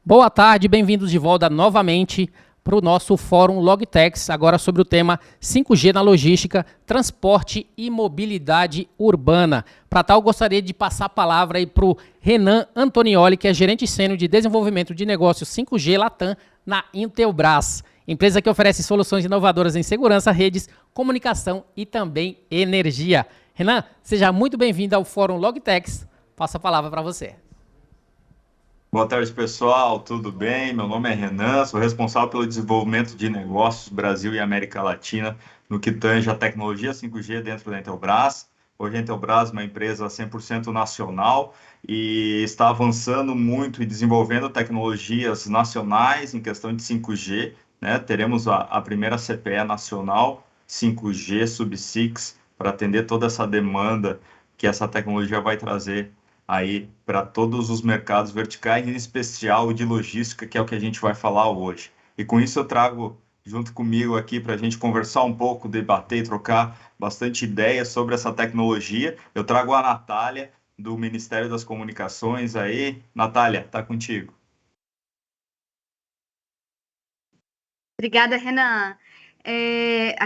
Boa tarde, bem-vindos de volta novamente para o nosso Fórum Logtex, agora sobre o tema 5G na logística, transporte e mobilidade urbana. Para tal, gostaria de passar a palavra aí para o Renan Antonioli, que é gerente sênior de desenvolvimento de negócios 5G Latam na Intelbras, empresa que oferece soluções inovadoras em segurança, redes, comunicação e também energia. Renan, seja muito bem-vindo ao Fórum Logtex. Passo a palavra para você. Boa tarde, pessoal. Tudo bem? Meu nome é Renan, sou responsável pelo desenvolvimento de negócios Brasil e América Latina no que tange a tecnologia 5G dentro da Intelbras. Hoje a Intelbras é uma empresa 100% nacional e está avançando muito e desenvolvendo tecnologias nacionais em questão de 5G, né? Teremos a primeira CPE nacional 5G Sub-6 para atender toda essa demanda que essa tecnologia vai trazer aí para todos os mercados verticais, em especial o de logística, que é o que a gente vai falar hoje. E com isso eu trago junto comigo aqui para a gente conversar um pouco, debater e trocar bastante ideias sobre essa tecnologia. Eu trago a Natália, do Ministério das Comunicações aí. Natália, está contigo. Obrigada, Renan.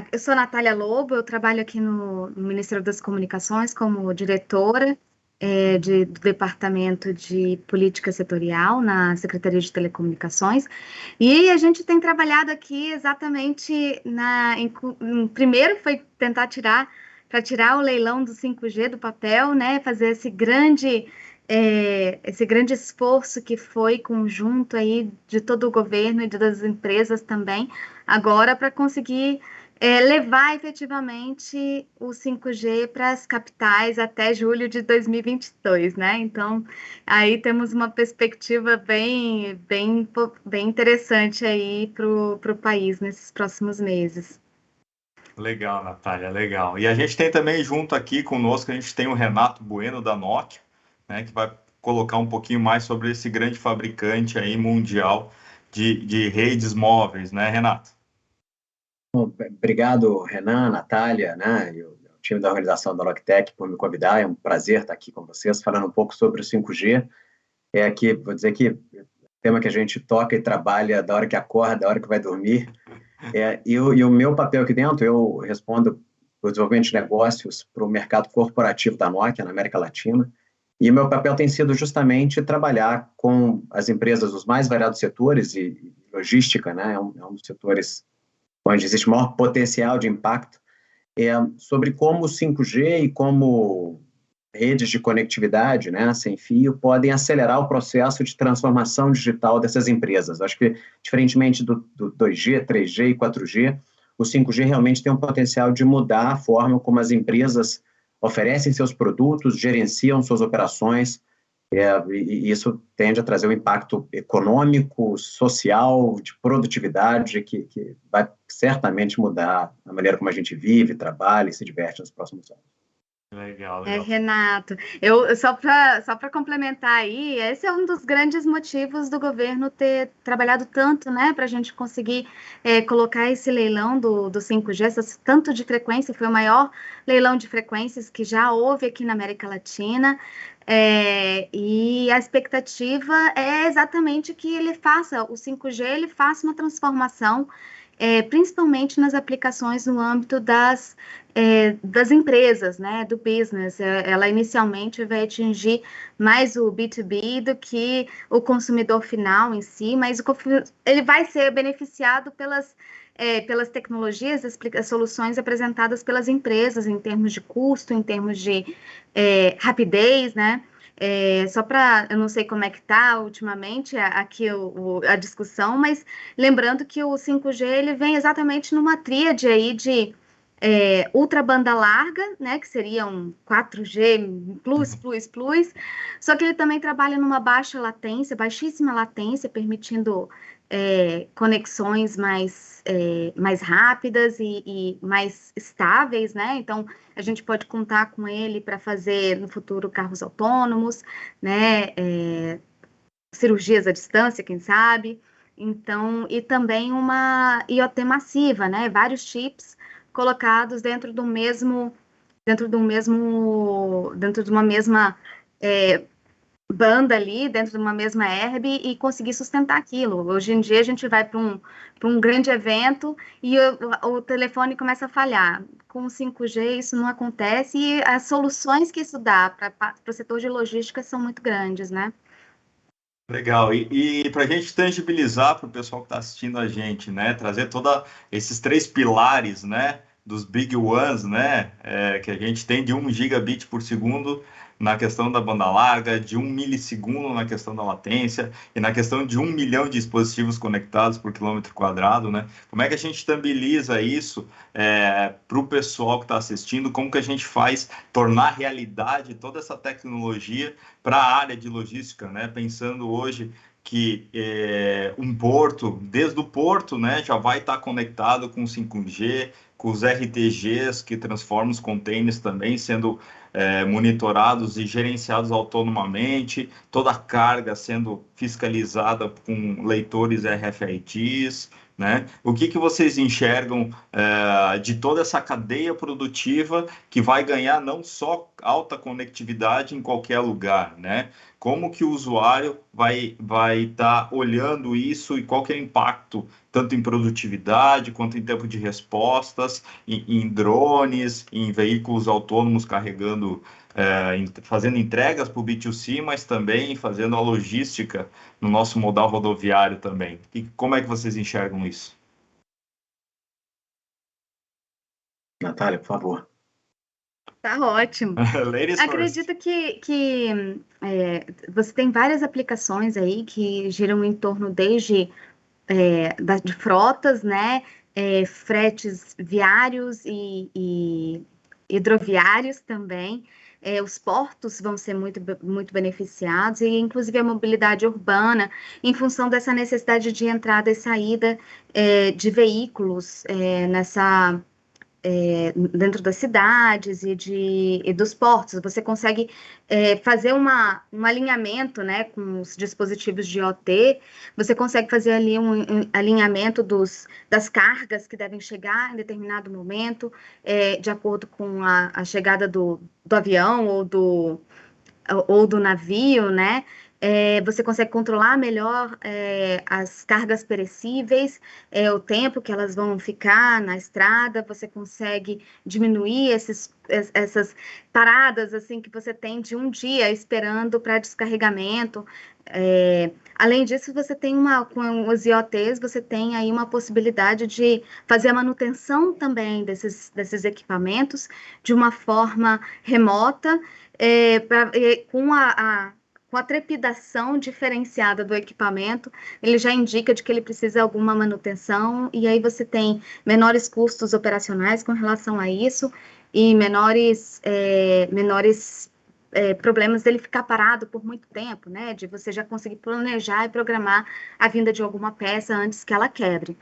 Eu sou Natália Lobo, eu trabalho aqui no Ministério das Comunicações como diretora do Departamento de Política Setorial na Secretaria de Telecomunicações, e a gente tem trabalhado aqui exatamente primeiro foi tentar tirar o leilão do 5G do papel, né, fazer esse grande esforço que foi conjunto aí de todo o governo e das empresas também, agora para conseguir levar efetivamente o 5G para as capitais até julho de 2022, né? Então, aí temos uma perspectiva bem interessante aí para o país nesses próximos meses. Legal, Natália, legal. E a gente tem também junto aqui conosco, a gente tem o Renato Bueno da Nokia, né, que vai colocar um pouquinho mais sobre esse grande fabricante aí mundial de redes móveis, né, Renato? Bom, obrigado, Renan, Natália, né, e o time da organização da Logtech por me convidar. É um prazer estar aqui com vocês, falando um pouco sobre o 5G. Vou dizer que é um tema que a gente toca e trabalha da hora que acorda, da hora que vai dormir. E o meu papel aqui dentro, eu respondo o desenvolvimento de negócios para o mercado corporativo da Nokia na América Latina. E o meu papel tem sido justamente trabalhar com as empresas dos mais variados setores, e logística, né, é um dos setores onde existe maior potencial de impacto, sobre como o 5G e como redes de conectividade, né, sem fio, podem acelerar o processo de transformação digital dessas empresas. Acho que, diferentemente do 2G, 3G e 4G, o 5G realmente tem um potencial de mudar a forma como as empresas oferecem seus produtos, gerenciam suas operações, e isso tende a trazer um impacto econômico, social, de produtividade, que vai certamente mudar a maneira como a gente vive, trabalha e se diverte nos próximos anos. Legal. Renato, eu só para complementar aí, esse é um dos grandes motivos do governo ter trabalhado tanto, né, para a gente conseguir colocar esse leilão do 5G, tanto de frequência, foi o maior leilão de frequências que já houve aqui na América Latina, e a expectativa é exatamente que o 5G ele faça uma transformação, principalmente nas aplicações no âmbito das empresas, né, do business. Ela inicialmente vai atingir mais o B2B do que o consumidor final em si, mas ele vai ser beneficiado pelas tecnologias, as soluções apresentadas pelas empresas em termos de custo, em termos de rapidez, né? Só para, eu não sei como é que está ultimamente aqui a discussão, mas lembrando que o 5G ele vem exatamente numa tríade aí de ultra banda larga, né, que seria um 4G plus, só que ele também trabalha numa baixíssima latência, permitindo conexões mais rápidas e mais estáveis, né? Então, a gente pode contar com ele para fazer, no futuro, carros autônomos, né? Cirurgias à distância, quem sabe? Então, e também uma IoT massiva, né? Vários chips colocados dentro de uma mesma banda ali dentro de uma mesma herb e conseguir sustentar aquilo. Hoje em dia a gente vai para um grande evento e o telefone começa a falhar. Com o 5G isso não acontece e as soluções que isso dá para o setor de logística são muito grandes, né? Legal. E para a gente tangibilizar para o pessoal que está assistindo a gente, né, trazer todos esses 3 pilares, né, dos big ones, né, que a gente tem de 1 gigabit por segundo na questão da banda larga, de 1 milissegundo na questão da latência e na questão de 1 milhão de dispositivos conectados por quilômetro quadrado, né? Como é que a gente tangibiliza isso para o pessoal que está assistindo? Como que a gente faz tornar realidade toda essa tecnologia para a área de logística, né? Pensando hoje que um porto, desde o porto, né, já vai estar conectado com 5G, com os RTGs que transformam os containers também sendo monitorados e gerenciados autonomamente, toda a carga sendo fiscalizada com leitores RFIDs, né? O que vocês enxergam de toda essa cadeia produtiva que vai ganhar não só alta conectividade em qualquer lugar, né? Como que o usuário vai estar olhando isso e qual que é o impacto, tanto em produtividade quanto em tempo de respostas, em drones, em veículos autônomos carregando, fazendo entregas para o B2C, mas também fazendo a logística no nosso modal rodoviário também. E como é que vocês enxergam isso? Natália, por favor. Tá ótimo. Ladies first. Acredito que você tem várias aplicações aí que giram em torno desde de frotas, né? Fretes viários e hidroviários também. Os portos vão ser muito beneficiados e, inclusive, a mobilidade urbana, em função dessa necessidade de entrada e saída de veículos dentro das cidades e dos portos. Você consegue fazer um alinhamento, né, com os dispositivos de IoT, você consegue fazer ali um alinhamento das cargas que devem chegar em determinado momento, de acordo com a chegada do avião ou do navio, né? Você consegue controlar melhor as cargas perecíveis, o tempo que elas vão ficar na estrada, você consegue diminuir essas paradas assim que você tem de um dia esperando para descarregamento. Além disso, você tem com os IoTs, você tem aí uma possibilidade de fazer a manutenção também desses equipamentos de uma forma remota, com a trepidação diferenciada do equipamento, ele já indica de que ele precisa de alguma manutenção, e aí você tem menores custos operacionais com relação a isso, e menores problemas dele ficar parado por muito tempo, né? De você já conseguir planejar e programar a vinda de alguma peça antes que ela quebre.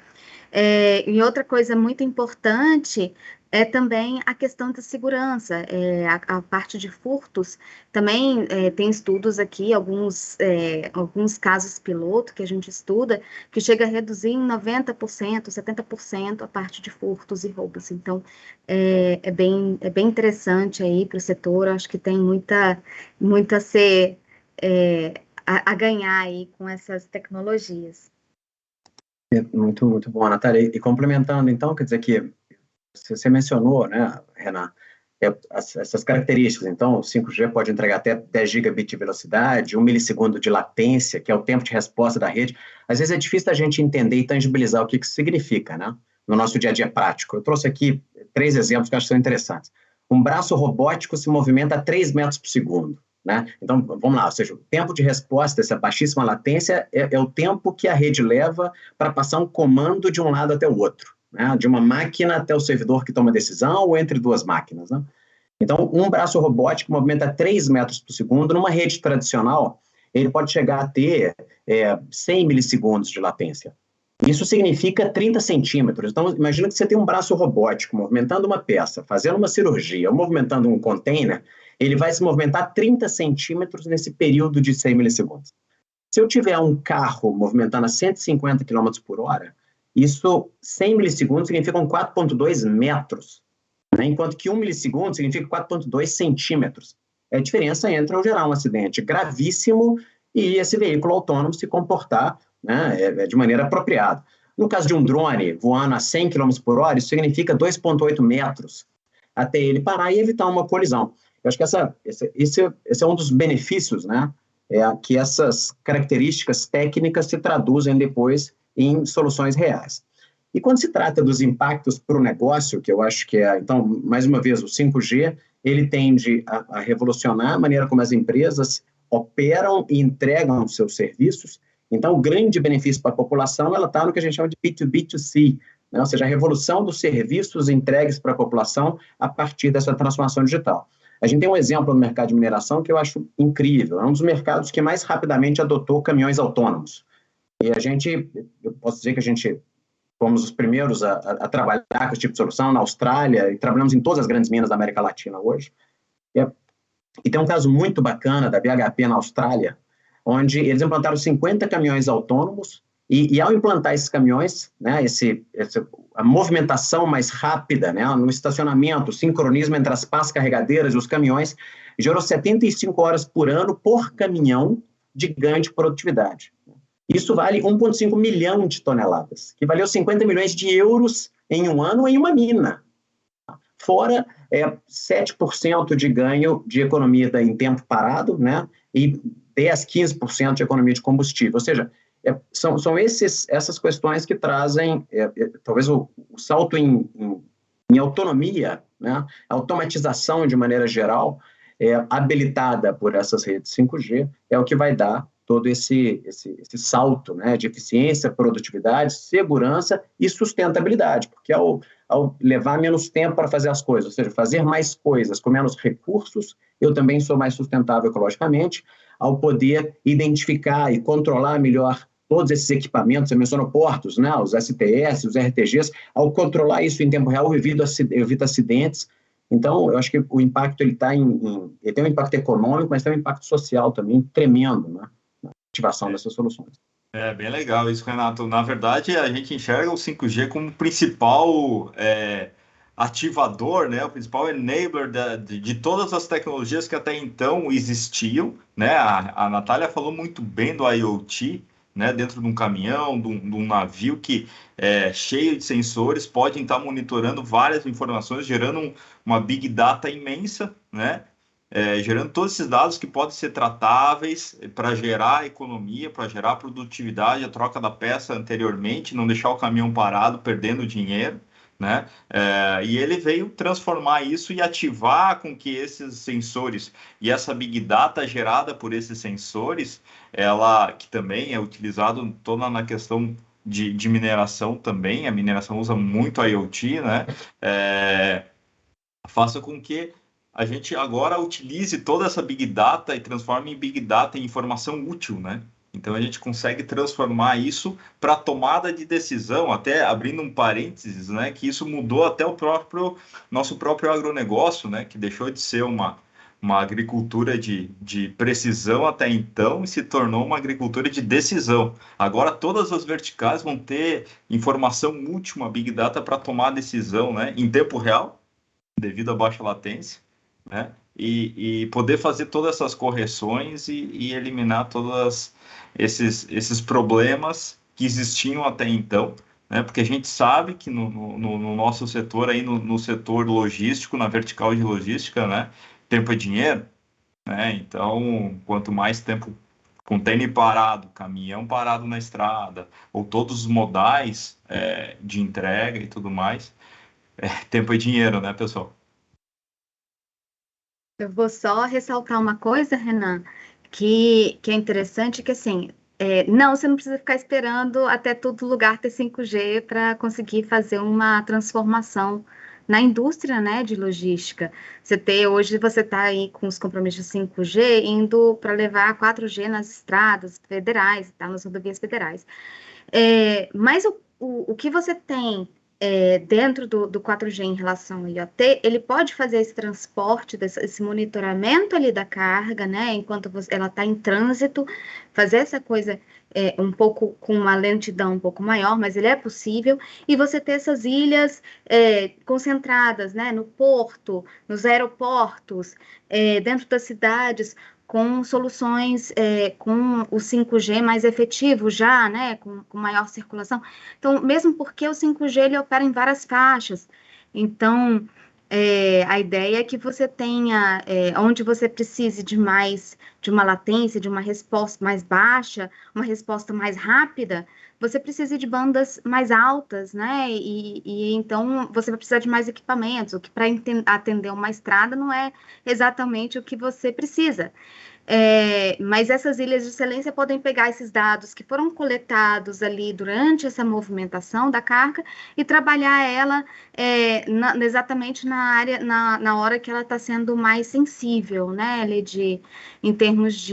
E outra coisa muito importante é também a questão da segurança, a parte de furtos. Também tem estudos aqui, alguns casos piloto que a gente estuda, que chega a reduzir em 90%, 70% a parte de furtos e roubos. Então, é bem interessante aí para o setor, acho que tem muito a ganhar aí com essas tecnologias. Muito, muito bom, Natália. E complementando, então, quer dizer que você mencionou, né, Renan, essas características. Então, o 5G pode entregar até 10 gigabit de velocidade, 1 milissegundo de latência, que é o tempo de resposta da rede. Às vezes é difícil a gente entender e tangibilizar o que isso significa, né, no nosso dia a dia prático. Eu trouxe aqui 3 exemplos que eu acho que são interessantes. Um braço robótico se movimenta a 3 metros por segundo. Né? Então, vamos lá, ou seja, o tempo de resposta, essa baixíssima latência, é o tempo que a rede leva para passar um comando de um lado até o outro, né? De uma máquina até o servidor que toma a decisão ou entre 2 máquinas. Né? Então, um braço robótico movimenta 3 metros por segundo. Numa rede tradicional, ele pode chegar a ter 100 milissegundos de latência. Isso significa 30 centímetros. Então, imagina que você tem um braço robótico movimentando uma peça, fazendo uma cirurgia, ou movimentando um container, ele vai se movimentar 30 centímetros nesse período de 100 milissegundos. Se eu tiver um carro movimentando a 150 km por hora, isso, 100 milissegundos, significam 4,2 metros, né? Enquanto que 1 milissegundo significa 4,2 centímetros. é a diferença entre eu gerar um acidente gravíssimo e esse veículo autônomo se comportar, né, de maneira apropriada. No caso de um drone voando a 100 km por hora, isso significa 2,8 metros até ele parar e evitar uma colisão. Eu acho que esse é um dos benefícios, né, que essas características técnicas se traduzem depois em soluções reais. E quando se trata dos impactos para o negócio, que eu acho que então, mais uma vez, o 5G, ele tende a revolucionar a maneira como as empresas operam e entregam os seus serviços. Então, o grande benefício para a população, ela está no que a gente chama de B2B2C, né? Ou seja, a revolução dos serviços entregues para a população a partir dessa transformação digital. A gente tem um exemplo no mercado de mineração que eu acho incrível, é um dos mercados que mais rapidamente adotou caminhões autônomos. E eu posso dizer que a gente fomos os primeiros a trabalhar com esse tipo de solução na Austrália e trabalhamos em todas as grandes minas da América Latina hoje. E tem um caso muito bacana da BHP na Austrália, onde eles implantaram 50 caminhões autônomos e ao implantar esses caminhões, né, a movimentação mais rápida, né, no estacionamento, o sincronismo entre as pás carregadeiras e os caminhões, gerou 75 horas por ano por caminhão de ganho de produtividade. Isso vale 1,5 milhão de toneladas, que valeu 50 milhões de euros em um ano em uma mina. Fora 7% de ganho de economia em tempo parado, né, e 10, 15% de economia de combustível. Ou seja, são essas questões que trazem, talvez, o salto em autonomia, né, a automatização de maneira geral, habilitada por essas redes 5G, é o que vai dar todo esse salto, né, de eficiência, produtividade, segurança e sustentabilidade, porque ao levar menos tempo para fazer as coisas, ou seja, fazer mais coisas com menos recursos, eu também sou mais sustentável ecologicamente, ao poder identificar e controlar melhor todos esses equipamentos, você mencionou portos, né, os STS, os RTGs, ao controlar isso em tempo real, eu evito acidentes. Então, eu acho que o impacto ele tem um impacto econômico, mas tem um impacto social também tremendo, né, na ativação dessas soluções. É bem legal isso, Renato. Na verdade, a gente enxerga o 5G como principal ativador, né, o principal enabler de todas as tecnologias que até então existiam, né? A Natália falou muito bem do IoT, né, dentro de um caminhão, de um navio que é cheio de sensores, podem estar monitorando várias informações, gerando uma big data imensa, né? Gerando todos esses dados que podem ser tratáveis para gerar economia, para gerar produtividade, a troca da peça anteriormente, não deixar o caminhão parado, perdendo dinheiro, né? E ele veio transformar isso e ativar com que esses sensores e essa big data gerada por esses sensores, ela que também é utilizado toda na questão de mineração também, a mineração usa muito IoT, né? Faça com que a gente agora utilize toda essa Big Data e transforme em Big Data em informação útil, né? Então, a gente consegue transformar isso para tomada de decisão, até abrindo um parênteses, né? Que isso mudou até nosso próprio agronegócio, né? Que deixou de ser uma agricultura de precisão até então e se tornou uma agricultura de decisão. Agora, todas as verticais vão ter informação útil, uma Big Data para tomar decisão, né? Em tempo real, devido à baixa latência, né? E poder fazer todas essas correções e eliminar todos esses problemas que existiam até então, né? Porque a gente sabe que no nosso setor, aí, no setor logístico, na vertical de logística, né? Tempo é dinheiro, né? Então, quanto mais tempo container parado, caminhão parado na estrada, ou todos os modais de entrega e tudo mais, tempo é dinheiro, né, pessoal? Eu vou só ressaltar uma coisa, Renan, que é interessante, que assim, não, você não precisa ficar esperando até todo lugar ter 5G para conseguir fazer uma transformação na indústria, né, de logística. Hoje você está aí com os compromissos 5G indo para levar 4G nas estradas federais, tá, nas rodovias federais. Mas o que você tem dentro do 4G em relação ao IoT, ele pode fazer esse transporte, esse monitoramento ali da carga, né, enquanto ela está em trânsito, fazer essa coisa um pouco com uma lentidão um pouco maior, mas ele é possível, e você ter essas ilhas concentradas, né, no porto, nos aeroportos, dentro das cidades, com soluções com o 5G mais efetivo já, né, com maior circulação. Então, mesmo porque o 5G ele opera em várias faixas, então a ideia é que você tenha, onde você precise de uma latência, de uma resposta mais baixa, uma resposta mais rápida, você precisa de bandas mais altas, né? E então você vai precisar de mais equipamentos, o que para atender uma estrada não é exatamente o que você precisa. Mas essas ilhas de excelência podem pegar esses dados que foram coletados ali durante essa movimentação da carga e trabalhar ela exatamente na área, na hora que ela está sendo mais sensível, né, em termos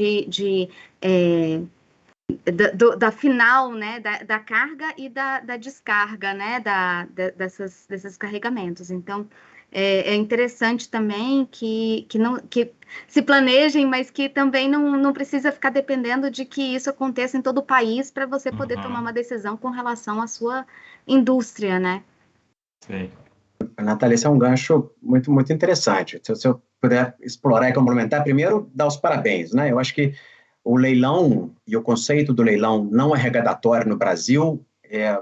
da final, né, da carga e da descarga, né, desses carregamentos. Então, é interessante também que se planejem, mas que também não precisa ficar dependendo de que isso aconteça em todo o país para você poder tomar uma decisão com relação à sua indústria, né? Sim. Natália, esse é um gancho muito, muito interessante. Se eu puder explorar e complementar, primeiro, dar os parabéns, né? Eu acho que o leilão e o conceito do leilão não arrecadatório no Brasil é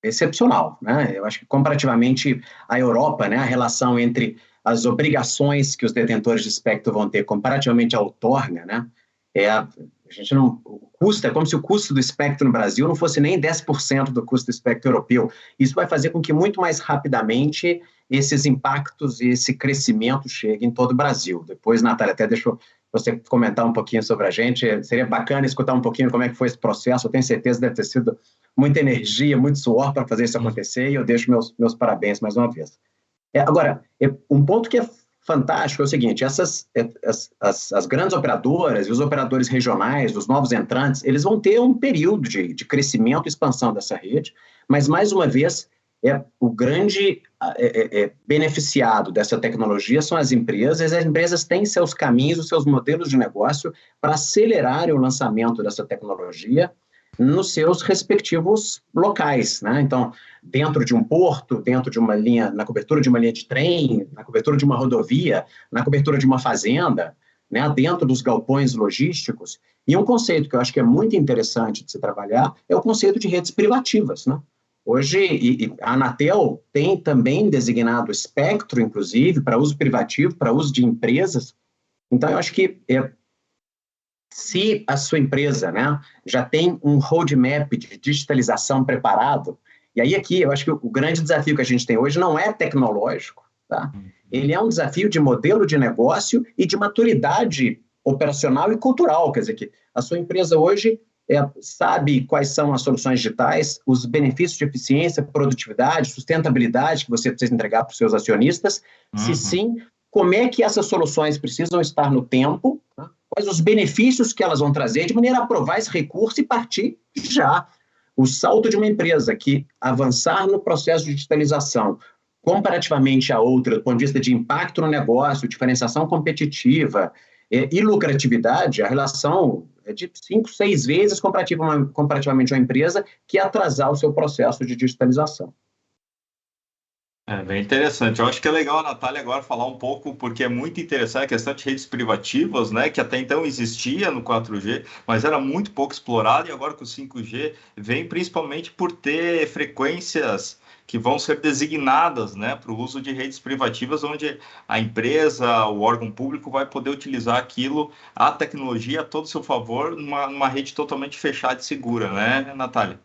excepcional, né? Eu acho que comparativamente à Europa, né, a relação entre as obrigações que os detentores de espectro vão ter comparativamente à outorga, né, a gente não, o custo é como se o custo do espectro no Brasil não fosse nem 10% do custo do espectro europeu. Isso vai fazer com que muito mais rapidamente esses impactos e esse crescimento cheguem em todo o Brasil. Depois, Natália, até deixa você comentar um pouquinho sobre a gente. Seria bacana escutar um pouquinho como é que foi esse processo. Eu tenho certeza que deve ter sido muita energia, muito suor para fazer isso acontecer, e eu deixo meus parabéns mais uma vez. Agora, um ponto que é fantástico é o seguinte: as grandes operadoras e os operadores regionais, os novos entrantes, eles vão ter um período de crescimento e expansão dessa rede, mas, mais uma vez, o grande beneficiado dessa tecnologia são as empresas. As empresas têm seus caminhos, os seus modelos de negócio para acelerarem o lançamento dessa tecnologia nos seus respectivos locais, né? Então, dentro de um porto, dentro de uma linha, na cobertura de uma linha de trem, na cobertura de uma rodovia, na cobertura de uma fazenda, né? Dentro dos galpões logísticos. E um conceito que eu acho que é muito interessante de se trabalhar é o conceito de redes privativas, né? Hoje, a Anatel tem também designado espectro, inclusive, para uso privativo, para uso de empresas. Então, eu acho que se a sua empresa, né, já tem um roadmap de digitalização preparado, e aí aqui eu acho que o grande desafio que a gente tem hoje não é tecnológico, tá? Ele é um desafio de modelo de negócio e de maturidade operacional e cultural. Quer dizer, que a sua empresa hoje sabe quais são as soluções digitais, os benefícios de eficiência, produtividade, sustentabilidade que você precisa entregar para os seus acionistas. Se sim, como é que essas soluções precisam estar no tempo, tá? Quais os benefícios que elas vão trazer, de maneira a aprovar esse recurso e partir já. O salto de uma empresa que avançar no processo de digitalização comparativamente a outra, do ponto de vista de impacto no negócio, diferenciação competitiva e lucratividade, a relação é de 5, 6 vezes comparativamente a uma empresa que atrasar o seu processo de digitalização. É bem interessante. Eu acho que é legal a Natália agora falar um pouco, porque é muito interessante a questão de redes privativas, né, que até então existia no 4G, mas era muito pouco explorado, e agora com o 5G vem principalmente por ter frequências que vão ser designadas, né, para o uso de redes privativas, onde a empresa, o órgão público vai poder utilizar aquilo, a tecnologia a todo seu favor, numa rede totalmente fechada e segura, né, Natália?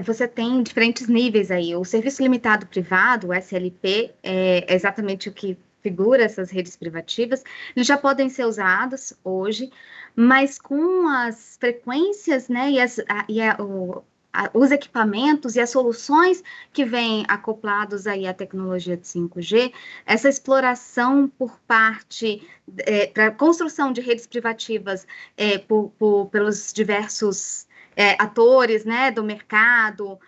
Você tem diferentes níveis aí. O serviço limitado privado, o SLP, é exatamente o que figura essas redes privativas. Eles já podem ser usados hoje, mas com as frequências, né, os equipamentos e as soluções que vêm acoplados aí à tecnologia de 5G, essa exploração por parte para construção de redes privativas pelos diversos atores, né, do mercado,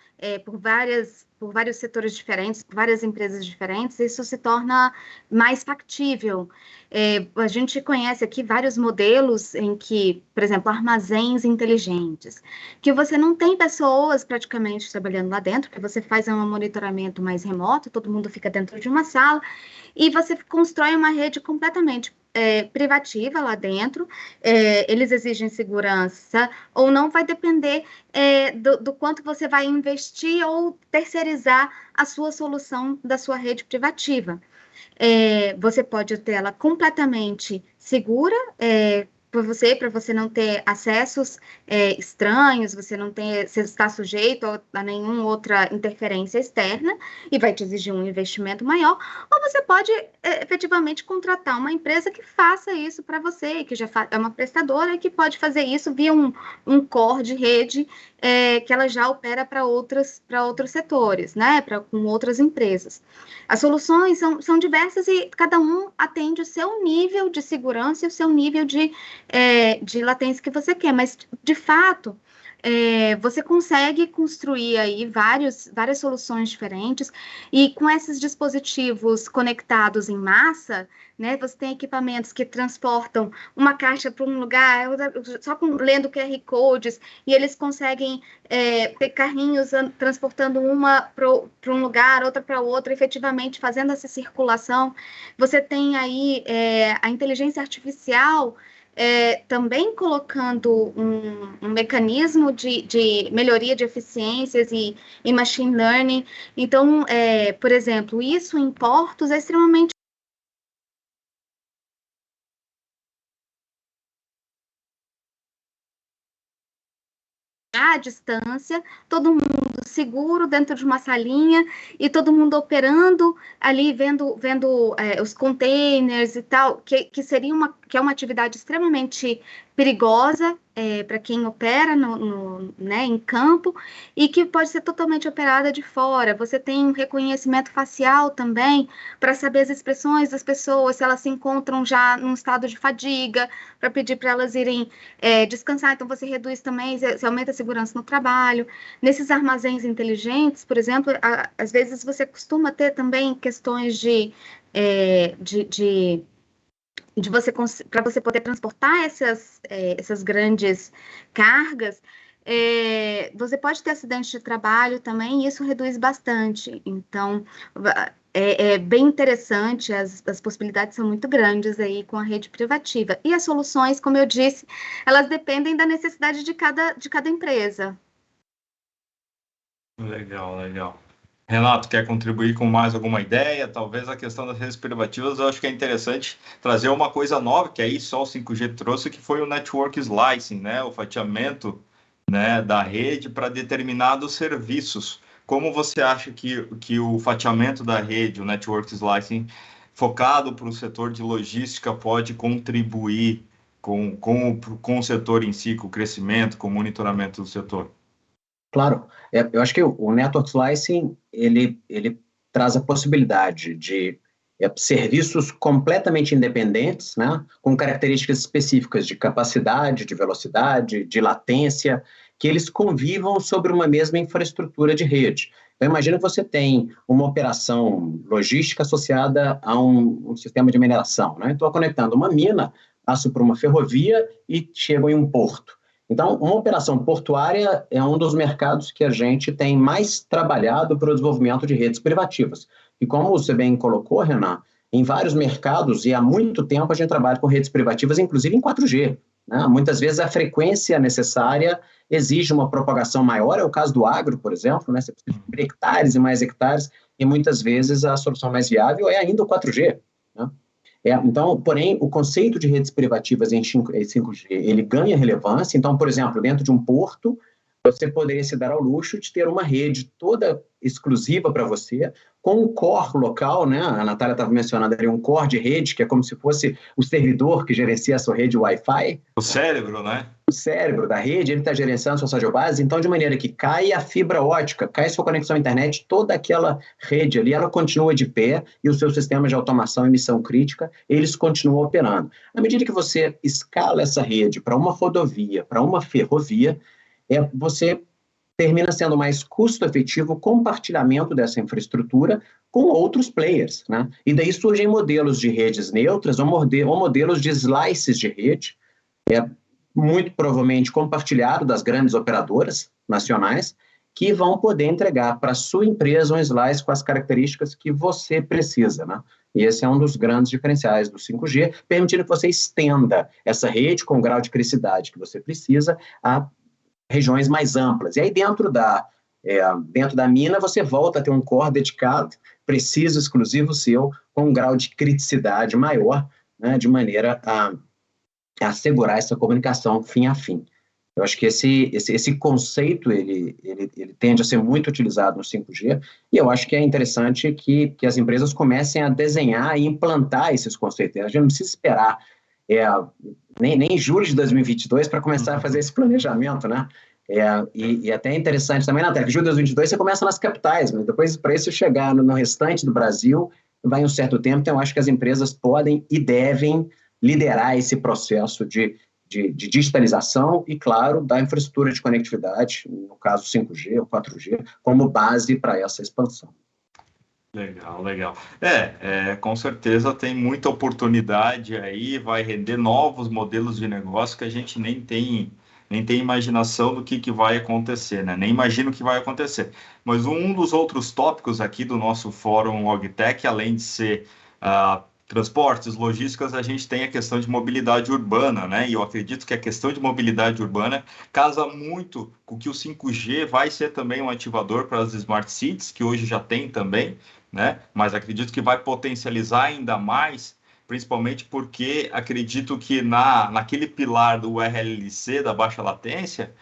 por vários setores diferentes, por várias empresas diferentes, isso se torna mais factível. A gente conhece aqui vários modelos em que, por exemplo, armazéns inteligentes, que você não tem pessoas praticamente trabalhando lá dentro, que você faz um monitoramento mais remoto, todo mundo fica dentro de uma sala, e você constrói uma rede completamente privativa lá dentro, eles exigem segurança, ou não vai depender do quanto você vai investir ou terceirizar a sua solução da sua rede privativa. Você pode ter ela completamente segura, para você não ter acessos estranhos, você está sujeito a nenhuma outra interferência externa e vai te exigir um investimento maior, ou você pode efetivamente contratar uma empresa que faça isso para você, que já é uma prestadora e que pode fazer isso via um core de rede que ela já opera para outros setores, né, com outras empresas. As soluções são diversas e cada um atende o seu nível de segurança e o seu nível de latência que você quer, mas, de fato, você consegue construir aí várias soluções diferentes, e com esses dispositivos conectados em massa, né, você tem equipamentos que transportam uma caixa para um lugar, só lendo QR Codes, e eles conseguem ter carrinhos transportando uma para um lugar, outra para outro, efetivamente fazendo essa circulação. Você tem aí a inteligência artificial também colocando um mecanismo de melhoria de eficiências e machine learning. Então, por exemplo, isso em portos é extremamente à distância, todo mundo seguro dentro de uma salinha e todo mundo operando ali, vendo os containers e tal, que é uma atividade extremamente perigosa para quem opera né, em campo, e que pode ser totalmente operada de fora. Você tem um reconhecimento facial também para saber as expressões das pessoas, se elas se encontram já num estado de fadiga, para pedir para elas irem descansar. Então você reduz também, você aumenta a segurança no trabalho. Nesses armazéns inteligentes, por exemplo, às vezes você costuma ter também questões para você poder transportar essas grandes cargas, você pode ter acidente de trabalho também, e isso reduz bastante. Então, é bem interessante, as possibilidades são muito grandes aí com a rede privativa. E as soluções, como eu disse, elas dependem da necessidade de cada empresa. Legal, legal. Renato, quer contribuir com mais alguma ideia? Talvez a questão das redes privativas, eu acho que é interessante trazer uma coisa nova, que aí só o 5G trouxe, que foi o Network Slicing, né? O fatiamento, né, da rede para determinados serviços. Como você acha que o fatiamento da rede, o Network Slicing, focado para o setor de logística, pode contribuir com o setor em si, com o crescimento, com o monitoramento do setor? Claro, eu acho que o Network Slicing, ele traz a possibilidade de serviços completamente independentes, né, com características específicas de capacidade, de velocidade, de latência, que eles convivam sobre uma mesma infraestrutura de rede. Então, imagina que você tem uma operação logística associada a um sistema de mineração, né? Estou conectando uma mina, passo por uma ferrovia e chego em um porto. Então, uma operação portuária é um dos mercados que a gente tem mais trabalhado para o desenvolvimento de redes privativas. E como você bem colocou, Renan, em vários mercados, e há muito tempo a gente trabalha com redes privativas, inclusive em 4G. Né? Muitas vezes a frequência necessária exige uma propagação maior, é o caso do agro, por exemplo, né? Você precisa de hectares e mais hectares, e muitas vezes a solução mais viável é ainda o 4G. Né? Então, porém, o conceito de redes privativas em 5G, ele ganha relevância. Então, por exemplo, dentro de um porto, você poderia se dar ao luxo de ter uma rede toda exclusiva para você, com um core local, né? A Natália estava mencionando ali um core de rede, que é como se fosse o servidor que gerencia a sua rede Wi-Fi. O cérebro, né? O cérebro da rede, ele está gerenciando suas radiobases, então de maneira que cai a fibra ótica, cai sua conexão à internet, toda aquela rede ali, ela continua de pé, e os seus sistemas de automação e missão crítica, eles continuam operando. À medida que você escala essa rede para uma rodovia, para uma ferrovia, você termina sendo mais custo-efetivo o compartilhamento dessa infraestrutura com outros players, né? E daí surgem modelos de redes neutras ou modelos de slices de rede, muito provavelmente compartilhado das grandes operadoras nacionais, que vão poder entregar para a sua empresa um slice com as características que você precisa, né? E esse é um dos grandes diferenciais do 5G, permitindo que você estenda essa rede com o grau de criticidade que você precisa a regiões mais amplas. E aí dentro da mina você volta a ter um core dedicado, preciso, exclusivo seu, com um grau de criticidade maior, né, de maneira a assegurar essa comunicação fim a fim. Eu acho que esse conceito ele tende a ser muito utilizado no 5G, e eu acho que é interessante que as empresas comecem a desenhar e implantar esses conceitos. A gente não precisa esperar nem julho de 2022 para começar a fazer esse planejamento, né? E até é interessante também, Natália, que julho de 2022 você começa nas capitais, mas depois, para isso chegar no restante do Brasil, vai um certo tempo. Então, eu acho que as empresas podem e devem liderar esse processo de digitalização e, claro, da infraestrutura de conectividade, no caso 5G ou 4G, como base para essa expansão. Legal, legal. Com certeza tem muita oportunidade aí, vai render novos modelos de negócio que a gente nem tem imaginação do que vai acontecer, né? Nem imagino o que vai acontecer. Mas um dos outros tópicos aqui do nosso Fórum LogTech, além de ser transportes, logísticas, a gente tem a questão de mobilidade urbana, né? E eu acredito que a questão de mobilidade urbana casa muito com que o 5G vai ser também um ativador para as Smart Cities, que hoje já tem também, né? Mas acredito que vai potencializar ainda mais, principalmente porque acredito que naquele pilar do RLC, da baixa latência,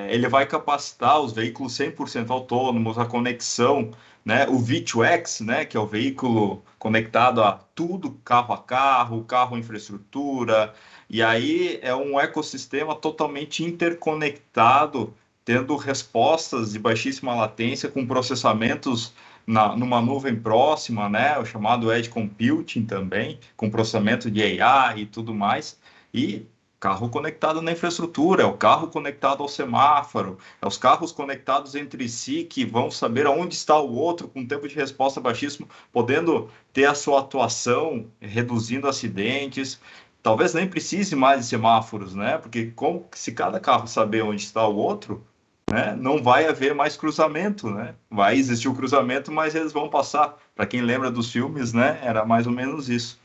ele vai capacitar os veículos 100% autônomos, a conexão, né, o V2X, né, que é o veículo conectado a tudo, carro infraestrutura, e aí é um ecossistema totalmente interconectado, tendo respostas de baixíssima latência com processamentos numa nuvem próxima, né, o chamado Edge Computing também, com processamento de AI e tudo mais, e carro conectado na infraestrutura, é o carro conectado ao semáforo, é os carros conectados entre si que vão saber aonde está o outro com tempo de resposta baixíssimo, podendo ter a sua atuação, reduzindo acidentes. Talvez nem precise mais de semáforos, né? Porque se cada carro saber onde está o outro, né, não vai haver mais cruzamento, né? Vai existir o cruzamento, mas eles vão passar. Para quem lembra dos filmes, né? Era mais ou menos isso.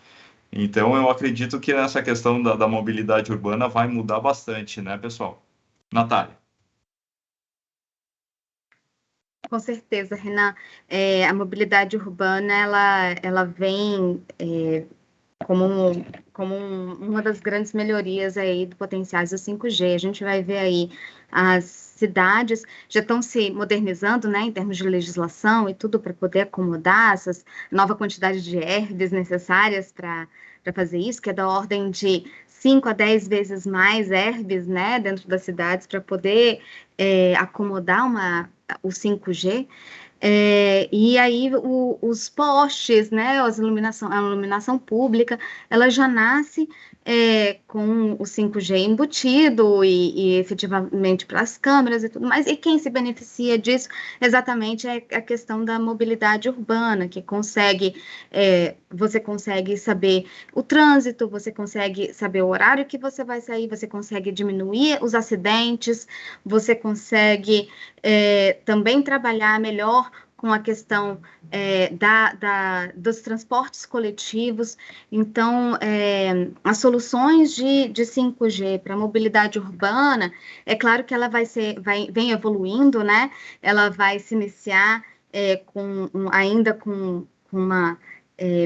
Então, eu acredito que nessa questão da mobilidade urbana vai mudar bastante, né, pessoal? Natália. Com certeza, Renan. A mobilidade urbana, ela vem como uma das grandes melhorias aí do potenciais do 5G. A gente vai ver aí as cidades já estão se modernizando, né, em termos de legislação e tudo para poder acomodar essas nova quantidade de herbes necessárias para fazer isso, que é da ordem de 5 a 10 vezes mais herbes, né, dentro das cidades para poder acomodar o 5G. E aí os postes, né, a iluminação pública, ela já nasce com o 5G embutido e efetivamente para as câmeras e tudo mais, e quem se beneficia disso exatamente é a questão da mobilidade urbana, que você consegue saber o trânsito, você consegue saber o horário que você vai sair, você consegue diminuir os acidentes, você consegue também trabalhar melhor com a questão dos transportes coletivos. Então, as soluções de 5G para a mobilidade urbana, é claro que ela vem evoluindo, né? Ela vai se iniciar ainda com uma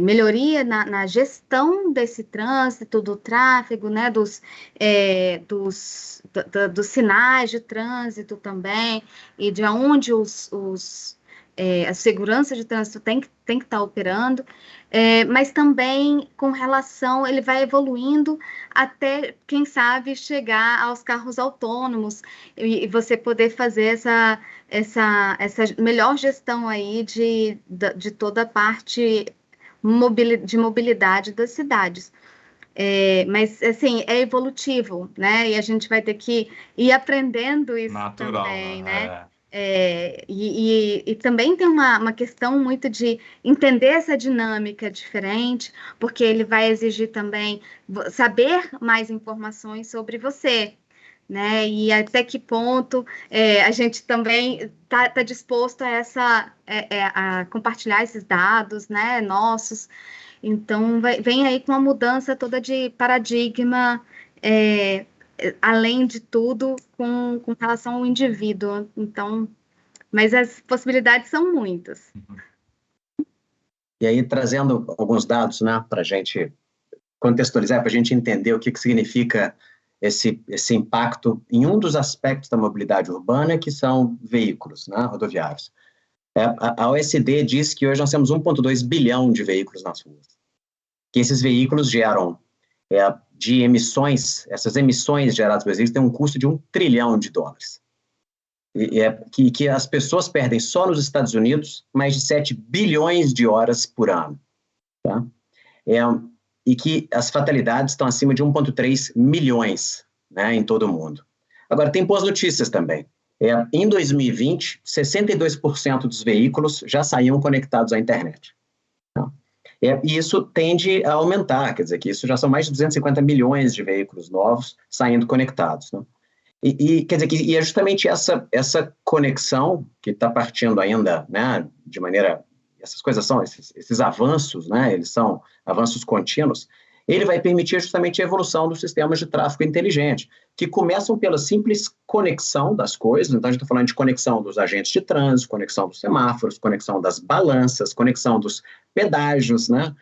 melhoria na gestão desse trânsito, do tráfego, né, dos sinais de trânsito também, e de onde a segurança de trânsito tem que estar operando, mas também com relação, ele vai evoluindo até, quem sabe, chegar aos carros autônomos e você poder fazer essa melhor gestão aí de toda a parte de mobilidade das cidades. Mas, assim, é evolutivo, né? E a gente vai ter que ir aprendendo isso Natural, também, né? né? E também tem uma questão muito de entender essa dinâmica diferente, porque ele vai exigir também saber mais informações sobre você, né? E até que ponto a gente também está disposto a compartilhar esses dados, né, nossos. Então, vem aí com uma mudança toda de paradigma, além de tudo, com relação ao indivíduo. Então, mas as possibilidades são muitas. E aí, trazendo alguns dados, né, para a gente contextualizar, para a gente entender o que significa esse impacto em um dos aspectos da mobilidade urbana, que são veículos, né, rodoviários. A OECD diz que hoje nós temos 1,2 bilhão de veículos nas ruas. Que esses veículos geram de emissões, essas emissões geradas por veículos têm um custo de $1 trilhão. Que as pessoas perdem só nos Estados Unidos mais de 7 bilhões de horas por ano. Tá? E que as fatalidades estão acima de 1,3 milhões, né, em todo o mundo. Agora, tem boas notícias também. Em 2020, 62% dos veículos já saíam conectados à internet. Tá? E isso tende a aumentar, quer dizer que isso já são mais de 250 milhões de veículos novos saindo conectados. Né? Quer dizer que é justamente essa conexão que está partindo ainda, né, de maneira... Essas coisas são, esses avanços, né, eles são avanços contínuos, ele vai permitir justamente a evolução dos sistemas de tráfego inteligente, que começam pela simples conexão das coisas. Então, a gente está falando de conexão dos agentes de trânsito, conexão dos semáforos, conexão das balanças, conexão dos pedágios, né?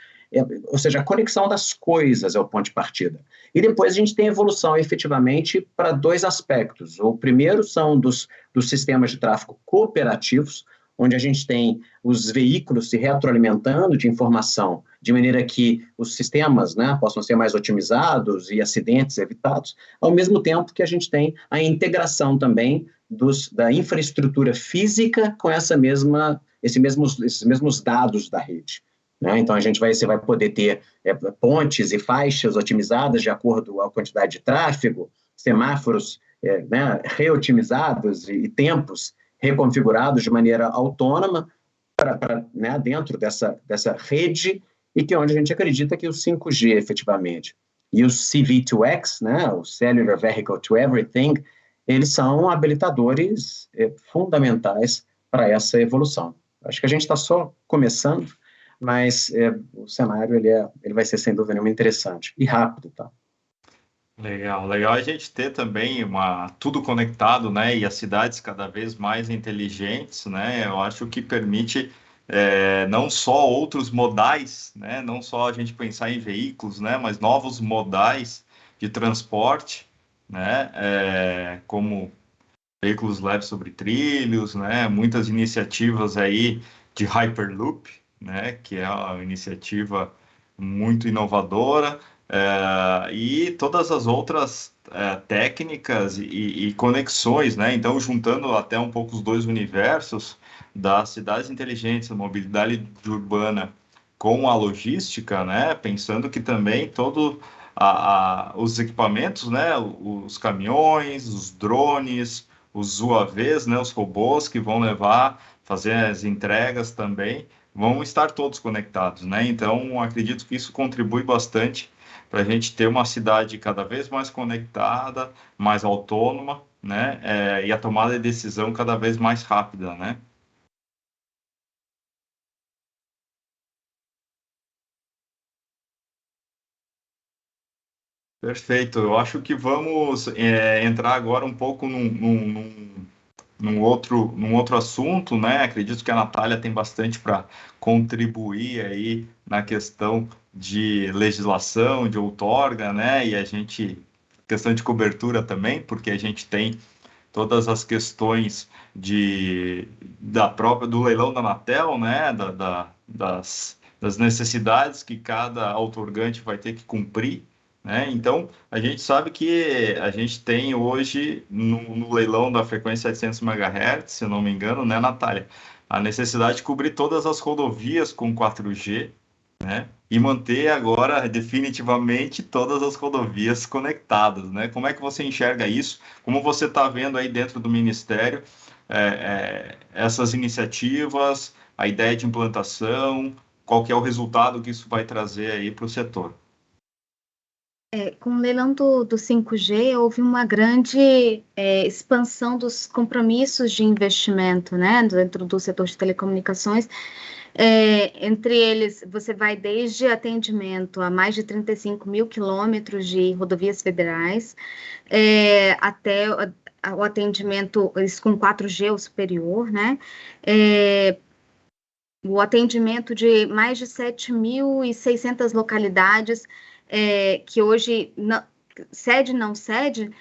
Ou seja, a conexão das coisas é o ponto de partida. E depois a gente tem evolução, efetivamente, para dois aspectos. O primeiro são dos sistemas de tráfego cooperativos, onde a gente tem os veículos se retroalimentando de informação, de maneira que os sistemas, né, possam ser mais otimizados e acidentes evitados, ao mesmo tempo que a gente tem a integração também da infraestrutura física com esses mesmos dados da rede. Né? Então, você vai poder ter pontes e faixas otimizadas de acordo com a quantidade de tráfego, semáforos né, reotimizados e tempos reconfigurados de maneira autônoma né, dentro dessa rede, e que é onde a gente acredita que o 5G, efetivamente, e o CV2X, né, o Cellular Vehicle to Everything, eles são habilitadores fundamentais para essa evolução. Acho que a gente está só começando, mas o cenário ele vai ser, sem dúvida nenhuma, interessante e rápido, tá? Legal, legal a gente ter também tudo conectado, né, e as cidades cada vez mais inteligentes, né, eu acho que permite não só outros modais, né, não só a gente pensar em veículos, né, mas novos modais de transporte, né, como veículos leves sobre trilhos, né, muitas iniciativas aí de Hyperloop, né, que é uma iniciativa muito inovadora, e todas as outras técnicas e conexões, né? Então, juntando até um pouco os dois universos das cidades inteligentes, a mobilidade urbana com a logística, né? Pensando que também os equipamentos, né? Os caminhões, os drones, os UAVs, né? Os robôs que vão fazer as entregas também, vão estar todos conectados, né? Então, acredito que isso contribui bastante para a gente ter uma cidade cada vez mais conectada, mais autônoma, né? E a tomada de decisão cada vez mais rápida, né? Perfeito. Eu acho que vamos entrar agora um pouco num outro assunto, né? Acredito que a Natália tem bastante para contribuir aí na questão de legislação, de outorga, né? E questão de cobertura também, porque a gente tem todas as questões do leilão da Anatel, né? Das necessidades que cada outorgante vai ter que cumprir, né? Então, a gente sabe que a gente tem hoje, no leilão da frequência 700 MHz, se eu não me engano, né, Natália? A necessidade de cobrir todas as rodovias com 4G, né? E manter agora definitivamente todas as rodovias conectadas, né? Como é que você enxerga isso? Como você está vendo aí dentro do Ministério essas iniciativas, a ideia de implantação, qual que é o resultado que isso vai trazer aí para o setor? Com o leilão do 5G, houve uma grande expansão dos compromissos de investimento, né, dentro do setor de telecomunicações. Entre eles, você vai desde atendimento a mais de 35 mil quilômetros de rodovias federais, até o atendimento com 4G ou superior, né? O atendimento de mais de 7.600 localidades, que hoje, sede não sede,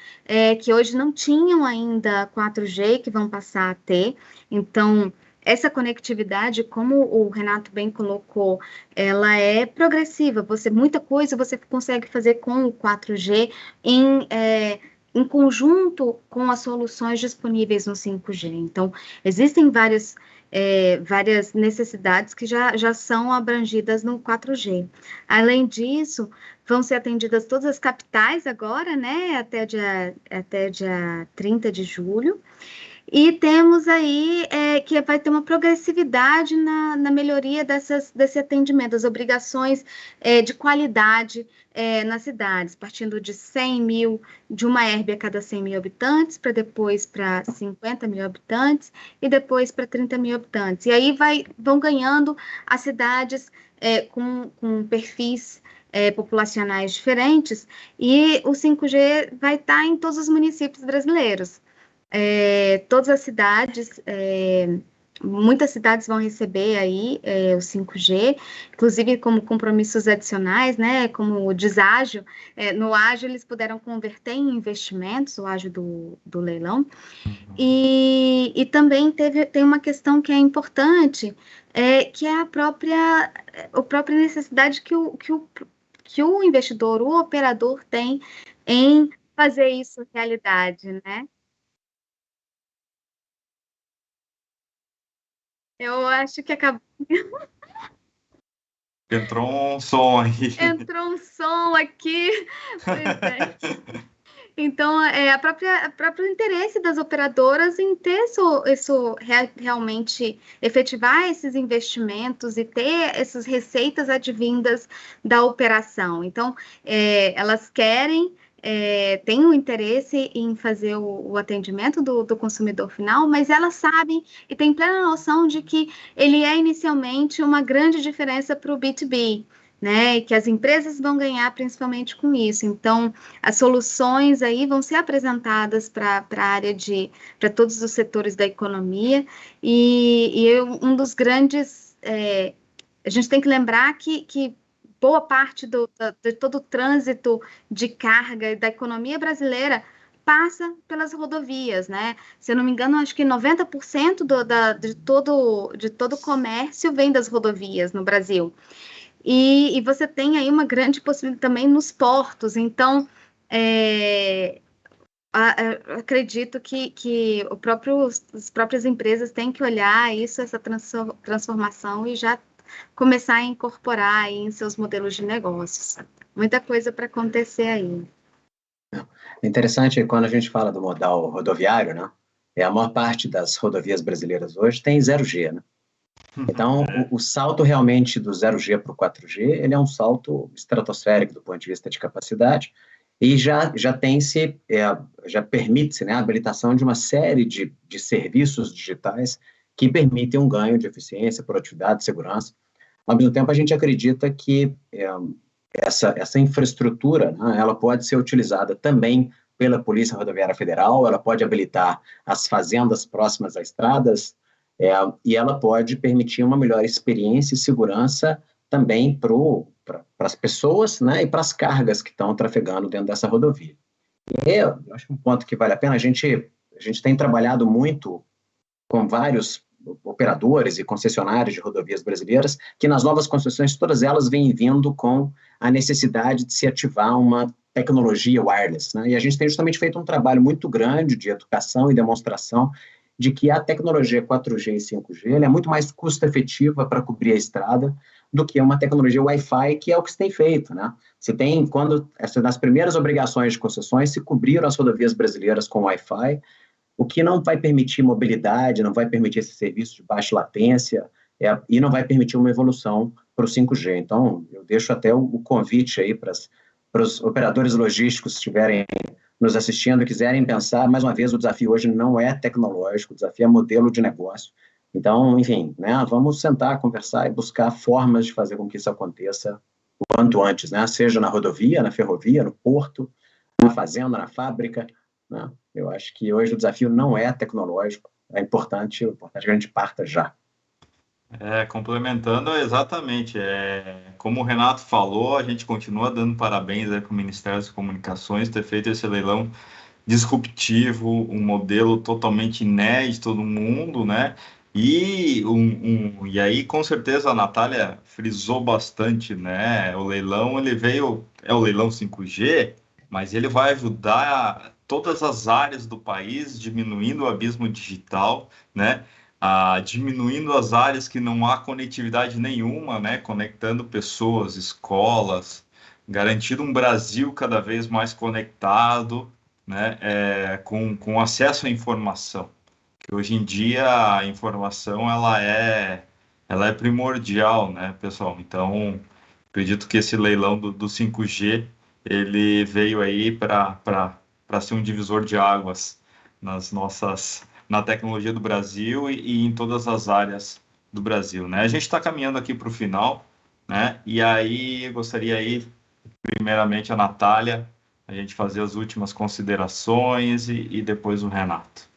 que hoje não tinham ainda 4G, que vão passar a ter. Então, essa conectividade, como o Renato bem colocou, ela é progressiva. Muita coisa você consegue fazer com o 4G em conjunto com as soluções disponíveis no 5G. Então, existem várias necessidades que já são abrangidas no 4G. Além disso, vão ser atendidas todas as capitais agora, né, até dia 30 de julho. E temos aí que vai ter uma progressividade na melhoria desse atendimento, as obrigações de qualidade nas cidades, partindo de 100 mil, de uma herb a cada 100 mil habitantes, para depois para 50 mil habitantes, e depois para 30 mil habitantes. E aí vão ganhando as cidades com perfis populacionais diferentes, e o 5G vai estar em todos os municípios brasileiros. Todas as cidades, muitas cidades vão receber aí o 5G, inclusive como compromissos adicionais, né, como o deságio. No ágio eles puderam converter em investimentos, o ágio do leilão. E também tem uma questão que é importante, que é a própria necessidade que o investidor, o operador tem em fazer isso realidade, né? Eu acho que acabou. Entrou um som aí. Entrou um som aqui. Pois é. Então, o próprio interesse das operadoras em ter realmente efetivar esses investimentos e ter essas receitas advindas da operação. Então, elas querem, têm o interesse em fazer o atendimento do consumidor final, mas elas sabem e têm plena noção de que ele é inicialmente uma grande diferença para o B2B. Né, e que as empresas vão ganhar principalmente com isso. Então, as soluções aí vão ser apresentadas para todos os setores da economia, um dos grandes, a gente tem que lembrar que boa parte de todo o trânsito de carga da economia brasileira passa pelas rodovias, né? Se eu não me engano, acho que 90% de todo o comércio vem das rodovias no Brasil. E você tem aí uma grande possibilidade também nos portos. Então, acredito que as próprias empresas têm que olhar isso, essa transformação, e já começar a incorporar aí em seus modelos de negócios. Muita coisa para acontecer aí. É interessante quando a gente fala do modal rodoviário, né? A maior parte das rodovias brasileiras hoje tem 0G, né? Então, o salto realmente do 0G para o 4G, ele é um salto estratosférico do ponto de vista de capacidade, e já permite-se, né, a habilitação de uma série de serviços digitais que permitem um ganho de eficiência, produtividade, segurança. Ao mesmo tempo, a gente acredita que essa infraestrutura, né, ela pode ser utilizada também pela Polícia Rodoviária Federal, ela pode habilitar as fazendas próximas a estradas, e ela pode permitir uma melhor experiência e segurança também para as pessoas, né, e para as cargas que estão trafegando dentro dessa rodovia. E eu acho que um ponto que vale a pena, a gente tem trabalhado muito com vários operadores e concessionários de rodovias brasileiras, que nas novas concessões, todas elas vêm vindo com a necessidade de se ativar uma tecnologia wireless, né? E a gente tem justamente feito um trabalho muito grande de educação e demonstração de que a tecnologia 4G e 5G ela é muito mais custo-efetiva para cobrir a estrada do que uma tecnologia Wi-Fi, que é o que se tem feito, né? Nas primeiras obrigações de concessões, se cobriram as rodovias brasileiras com Wi-Fi, o que não vai permitir mobilidade, não vai permitir esse serviço de baixa latência, e não vai permitir uma evolução para o 5G. Então, eu deixo até o convite aí para os operadores logísticos que estiverem nos assistindo e quiserem pensar, mais uma vez, o desafio hoje não é tecnológico, o desafio é modelo de negócio. Então, enfim, né, vamos sentar, conversar e buscar formas de fazer com que isso aconteça o quanto antes, né? Seja na rodovia, na ferrovia, no porto, na fazenda, na fábrica, né? Eu acho que hoje o desafio não é tecnológico, é importante que a gente parta já. Complementando, exatamente, como o Renato falou, a gente continua dando parabéns para o Ministério das Comunicações ter feito esse leilão disruptivo, um modelo totalmente inédito no mundo, né? E aí, com certeza, a Natália frisou bastante, né? O leilão, é o leilão 5G, mas ele vai ajudar todas as áreas do país, diminuindo o abismo digital, né? Diminuindo as áreas que não há conectividade nenhuma, né? Conectando pessoas, escolas, garantindo um Brasil cada vez mais conectado, né? Com acesso à informação. Que hoje em dia a informação ela é primordial, né, pessoal? Então, acredito que esse leilão do 5G ele veio aí para ser um divisor de águas na tecnologia do Brasil e em todas as áreas do Brasil, né? A gente está caminhando aqui para o final, né? E aí eu gostaria aí, primeiramente, a Natália, a gente fazer as últimas considerações e depois o Renato.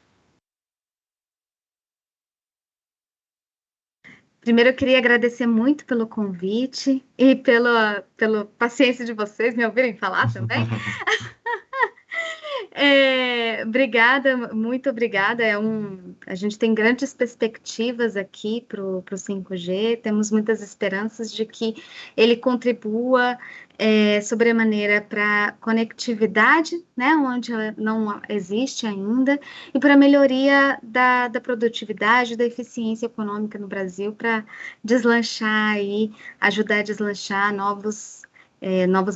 Primeiro, eu queria agradecer muito pelo convite e pela paciência de vocês me ouvirem falar também. Obrigada, muito obrigada. A gente tem grandes perspectivas aqui para o 5G, temos muitas esperanças de que ele contribua sobremaneira para conectividade, né, onde ela não existe ainda, e para a melhoria da produtividade, da eficiência econômica no Brasil, para deslanchar e ajudar a deslanchar novos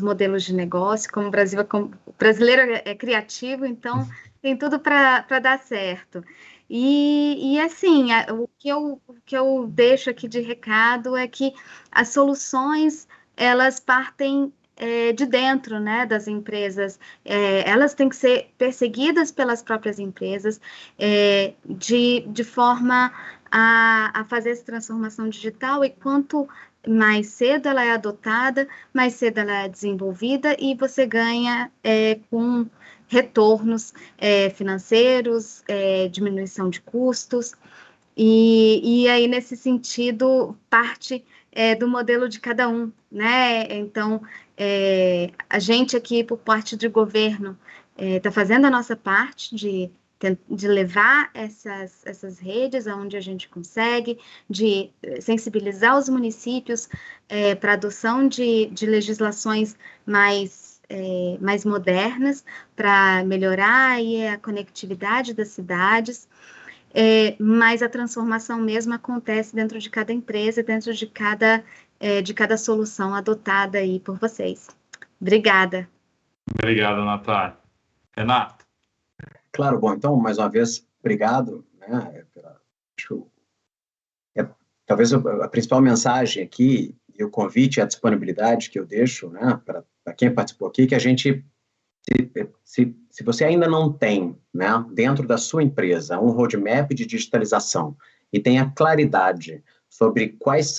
modelos de negócio. Como o brasileiro é criativo, então tem tudo para dar certo. E assim, o que eu deixo aqui de recado é que as soluções elas partem de dentro, né, das empresas. Elas têm que ser perseguidas pelas próprias empresas de forma a fazer essa transformação digital, e quanto mais cedo ela é adotada, mais cedo ela é desenvolvida, e você ganha com retornos financeiros, diminuição de custos, e aí, nesse sentido, parte do modelo de cada um, né? Então, a gente aqui, por parte do governo, está fazendo a nossa parte de levar essas redes aonde a gente consegue, de sensibilizar os municípios para a adoção de legislações mais modernas, para melhorar aí a conectividade das cidades, mas a transformação mesmo acontece dentro de cada empresa, dentro de cada solução adotada aí por vocês. Obrigada. Obrigado, Natália. Renato? Claro, bom, então, mais uma vez, obrigado, né, talvez a principal mensagem aqui, e o convite e a disponibilidade que eu deixo, né, para quem participou aqui, que a gente, se você ainda não tem, né, dentro da sua empresa, um roadmap de digitalização e tenha claridade sobre quais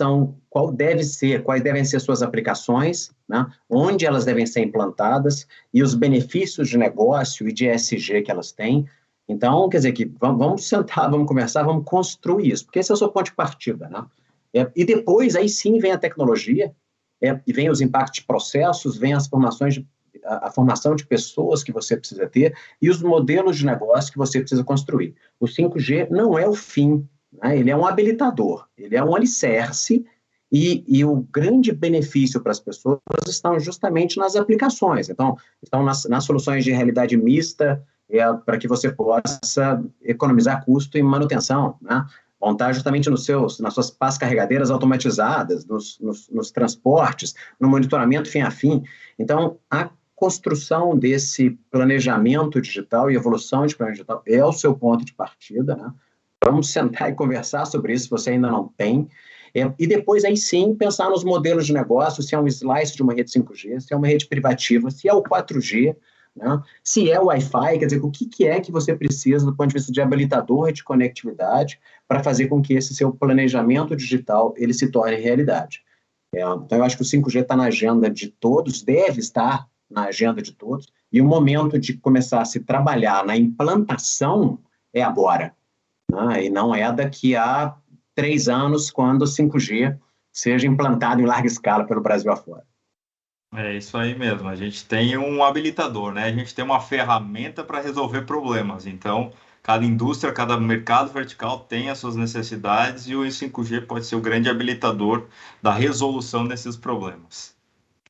devem ser suas aplicações, né, onde elas devem ser implantadas e os benefícios de negócio e de ESG que elas têm. Então, quer dizer, que vamos sentar, vamos conversar, vamos construir isso, porque esse é o seu ponto de partida, né? E depois, aí sim, vem a tecnologia, e vem os impactos de processos, vem a formação de pessoas que você precisa ter e os modelos de negócio que você precisa construir. O 5G não é o fim, né? Ele é um habilitador, ele é um alicerce, e o grande benefício para as pessoas estão justamente nas aplicações. Então, estão nas soluções de realidade mista, para que você possa economizar custo em manutenção, né? vão estar justamente nas suas pás carregadeiras automatizadas, nos transportes, no monitoramento fim a fim. Então, a construção desse planejamento digital e evolução de planejamento digital é o seu ponto de partida, né? Vamos sentar e conversar sobre isso, se você ainda não tem. E depois, aí sim, pensar nos modelos de negócio, se é um slice de uma rede 5G, se é uma rede privativa, se é o 4G, né? Se é o Wi-Fi, quer dizer, o que é que você precisa do ponto de vista de habilitador de conectividade para fazer com que esse seu planejamento digital ele se torne realidade. Então, eu acho que o 5G está na agenda de todos, deve estar na agenda de todos, e o momento de começar a se trabalhar na implantação é agora, né? E não é daqui a 3 anos, quando o 5G seja implantado em larga escala pelo Brasil afora. É isso aí mesmo, a gente tem um habilitador, né? A gente tem uma ferramenta para resolver problemas. Então, cada indústria, cada mercado vertical tem as suas necessidades e o 5G pode ser o grande habilitador da resolução desses problemas.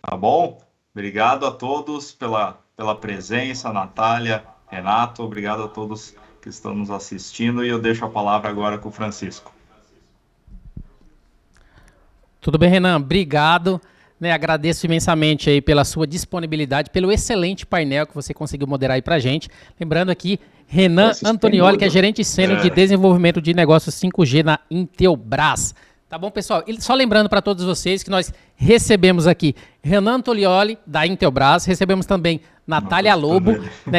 Tá bom? Obrigado a todos pela presença, Natália, Renato, obrigado a todos que estão nos assistindo e eu deixo a palavra agora com o Francisco. Tudo bem, Renan? Obrigado. Agradeço imensamente aí pela sua disponibilidade, pelo excelente painel que você conseguiu moderar aí pra gente. Lembrando aqui, Renan Antonioli, que é gerente sênior de desenvolvimento de negócios 5G na Intelbras. Tá bom, pessoal? E só lembrando para todos vocês que nós recebemos aqui Renan Antonioli, da Intelbras, recebemos também Natália Lobo,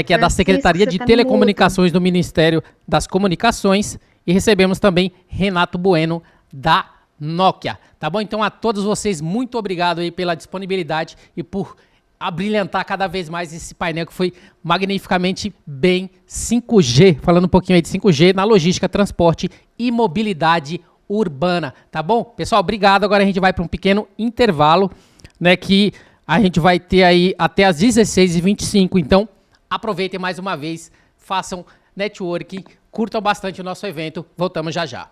que é da Secretaria de Telecomunicações do Ministério das Comunicações, e recebemos também Renato Bueno, da Nokia. Tá bom? Então, a todos vocês, muito obrigado aí pela disponibilidade e por abrilhantar cada vez mais esse painel que foi magnificamente bem 5G, falando um pouquinho aí de 5G na logística, transporte e mobilidade urbana, tá bom? Pessoal, obrigado. Agora a gente vai para um pequeno intervalo, que a gente vai ter aí até às 16h25. Então, aproveitem mais uma vez, façam networking, curtam bastante o nosso evento. Voltamos já já.